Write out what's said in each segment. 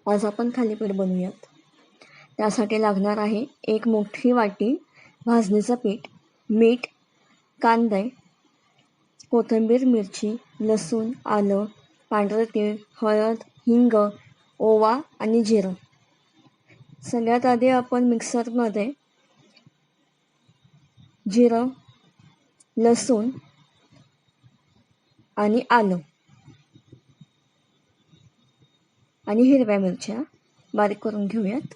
आज आपण थालीपीठ बनवूयात. त्यासाठी लागणार आहे 1 मोठी वाटी भाजणीचं पीठ, मीठ, कांदे, कोथिंबीर, मिरची, लसूण, आलं, पांढरं तीळ, हळद, हिंग, ओवा आणि जिरं. सगळ्यात आधी आपण मिक्सरमध्ये जिरं, लसूण आणि आलं आणि हिरव्या मिरच्या बारीक करून घेऊयात.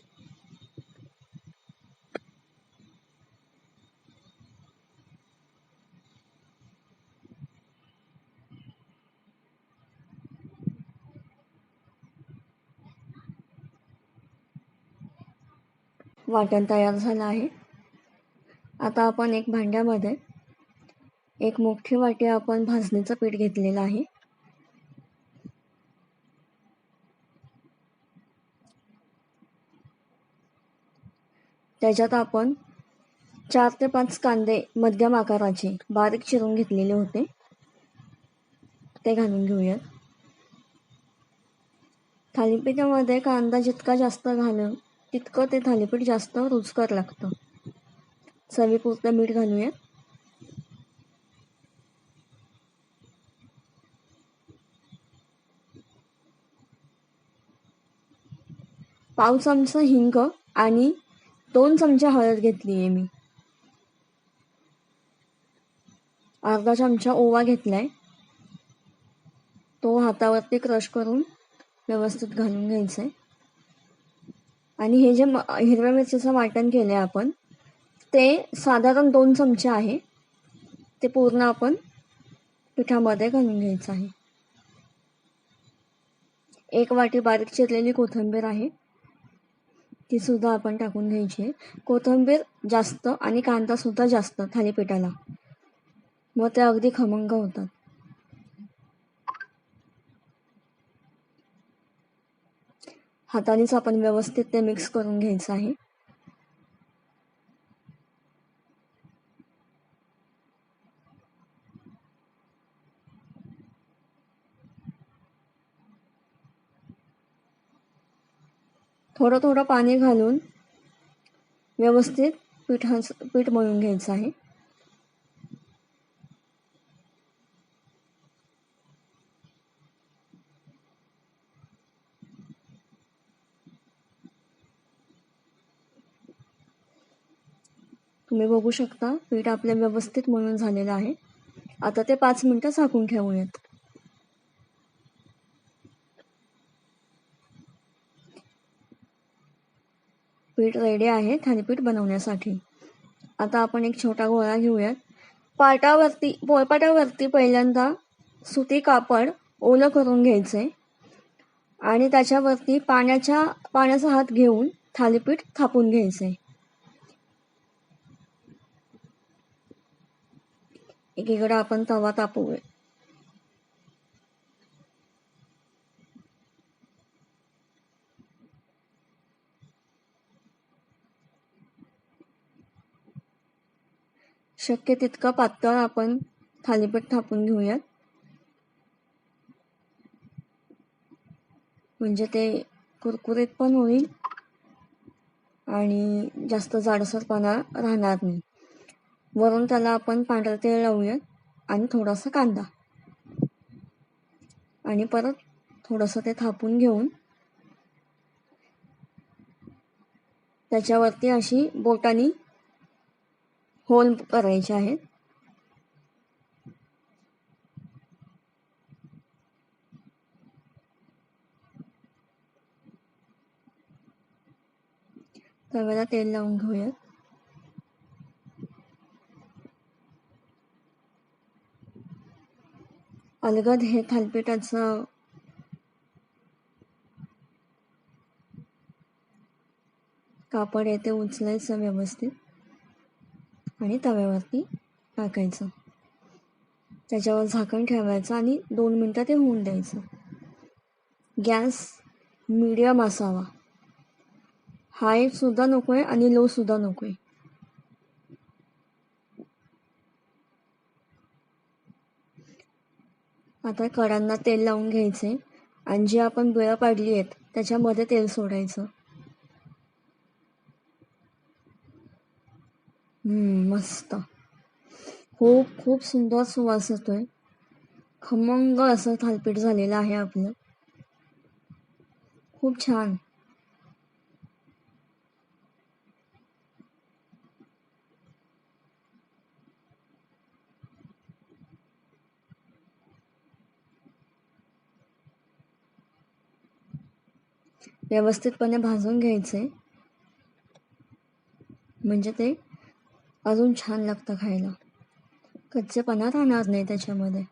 वाटण तयार झालं आहे. आता आपण एक भांड्यामध्ये 1 मोठी वाटी आपण भाजणीचं पीठ घेतलेलं आहे. त्याच्यात आपण 4 ते 5 कांदे मध्यम आकाराचे बारीक चिरून घेतलेले होते, ते घालून घेऊयात. थालीपीठामध्ये कांदा जितका जास्त घालून तितकं ते थालीपीठ जास्त रुचकर लागतं. चवीपुरतं मीठ घालूयात. पाव चमचा हिंग आणि 2 चमचे हळद घेतली आहे मी. अर्धा चमचा ओवा घेतलाय, तो हातावरती क्रश करून व्यवस्थित घालून घ्यायचंय. आणि हे जे हिरव्या मिरचीचं वाटण केलंय आपण, ते साधारण 2 चमचे आहे, ते पूर्ण आपण पिठामध्ये घालून घ्यायचं आहे. 1 वाटी बारीक चिरलेली कोथिंबीर आहे, ती सुद्धा आपण टाकून घ्यायची आहे. कोथिंबीर जास्त आणि कांदा सुद्धा जास्त थालीपीठाला, मग ते अगदी खमंग होतात. हातानेच आपण व्यवस्थित ते मिक्स करून घ्यायचं आहे. थोडं थोडं पाणी घालून व्यवस्थित पीठ मळून घ्यायचं आहे. तुम्ही बघू शकता पीठ आपले व्यवस्थित मळून झालेलं आहे. आता ते 5 मिनिटं झाकून ठेवूयात. पीठ रेडी आहे थालीपीठ बनवण्यासाठी. आता आपण एक छोटा गोळा घेऊयात. पोळपाटावरती पहिल्यांदा सुती कापड ओलं करून घ्यायचे आणि त्याच्यावरती पाण्याचा हात घेऊन थालीपीठ थापून घ्यायचे. एकीकडे आपण तवा तापवूया. शक्य तितकं पातळ आपण थालीपीठ थापून घेऊयात, म्हणजे ते कुरकुरीत पण होईल आणि जास्त जाडसरपणा राहणार नाही. वरून त्याला आपण पांढरं तेल लावूयात आणि थोडासा कांदा आणि परत थोडंसं ते थापून घेऊन त्याच्यावरती अशी बोटानी होल करायचे आहेत. तव्याला तेल लावून घेऊयात. अलगद हे थालीपीठाचं कापड आहे ते उचलायचं व्यवस्थित आणि तव्यावरती टाकायचं. त्याच्यावर झाकण ठेवायचं आणि 2 मिनिटं ते होऊन द्यायचं. गॅस मीडियम असावा, हाय सुद्धा नकोय आणि लो सुद्धा नकोय. आता कडांना तेल लावून घ्यायचे आणि जी आपण बिळं पाडली आहेत त्याच्यामध्ये तेल सोडायचं. मस्त. खूप खूप सुंदर सुवास येतोय. खमंग असं थालीपीठ झालेलं आहे आपलं. खूप छान. व्यवस्थितपणे भाजून घ्यायचे, म्हणजे ते अजून छान लागतं खायला. कच्चेपणा राहणार नाही त्याच्यामध्ये.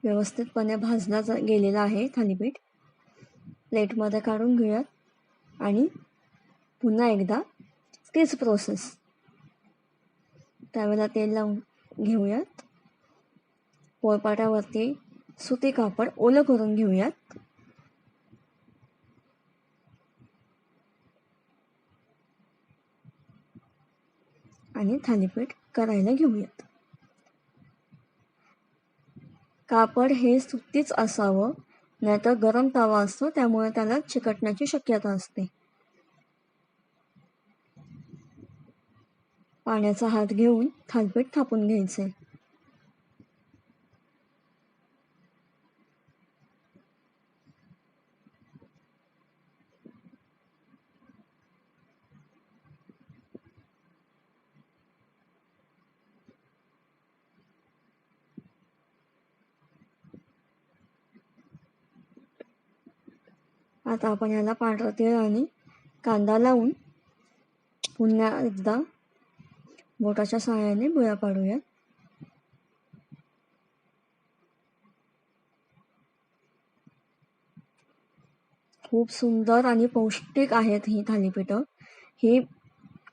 व्यवस्थितपणे भाजला गेलेला आहे थालीपीठ. प्लेटमध्ये काढून घेऊयात आणि पुन्हा एकदा तीच प्रोसेस. त्यावेळेला तेल लावून घेऊयात. पोळपाटावरती सुती कापड ओलं करून घेऊयात. आणि थालीपीठ करायला घेऊयात. कापड हे सुतीच असावं, नाहीतर गरम तवा असतो त्यामुळे त्याला चिकटण्याची शक्यता असते. पाण्याचा हात घेऊन थालीपीठ थापून घ्यायचे. आता आपण याला पांढरं तेल आणि कांदा लावून पुन्हा एकदा बोटाच्या सहाय्याने बिळा पाडूयात. खूप सुंदर आणि पौष्टिक आहेत ही थालीपीठं. ही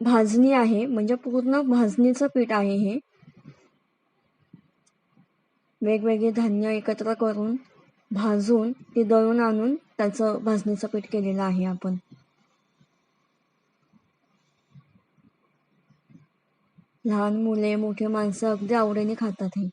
भाजणी आहे, म्हणजे पूर्ण भाजणीचं पीठ आहे हे. वेगवेगळे धान्य एकत्र करून भाजून ते दळून आणून त्याचं भाजणीचं पीठ केलेलं आहे आपण. लहान मुले, मोठे माणसं अगदी आवडीने खातात हे.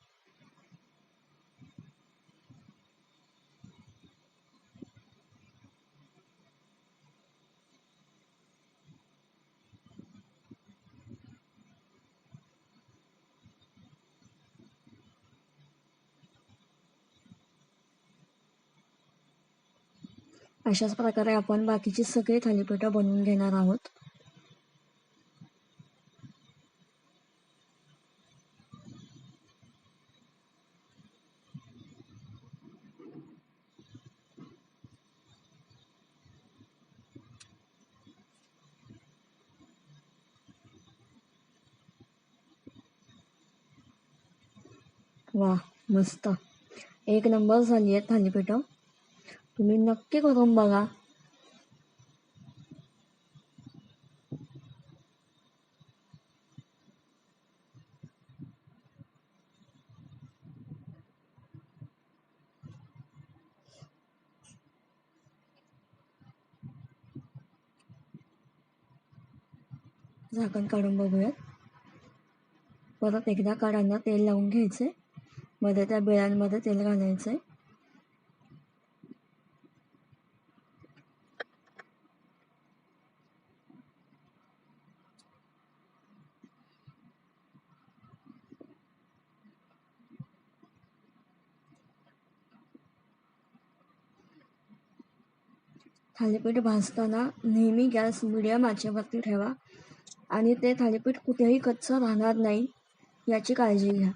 अशाच प्रकारे आपण बाकीची सगळी थालीपीठं बनवून घेणार आहोत. वा, मस्त. एक नंबर झाली आहेत थालीपीठं. तुम्ही नक्की करून बघा. झाकण काढून बघूयात. परत एकदा कढयांना तेल लावून घ्यायचे, मध्ये त्या बिळांमध्ये तेल घालायचे. थालीपीठ भाजताना नेहमी गॅस मिडियम आचेवरती ठेवा आणि ते थालीपीठ कुठेही कच्चं राहणार नाही याची काळजी घ्या.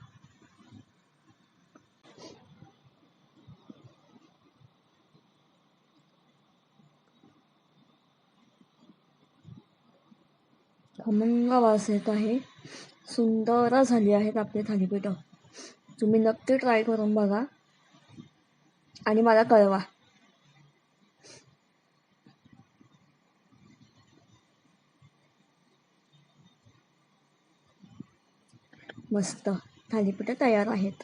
खमंग वास येत आहे. सुंदर झाली आहेत आपली थालीपीठं. तुम्ही नक्की ट्राय करून बघा आणि मला कळवा. मस्त थालीपीठं तयार आहेत.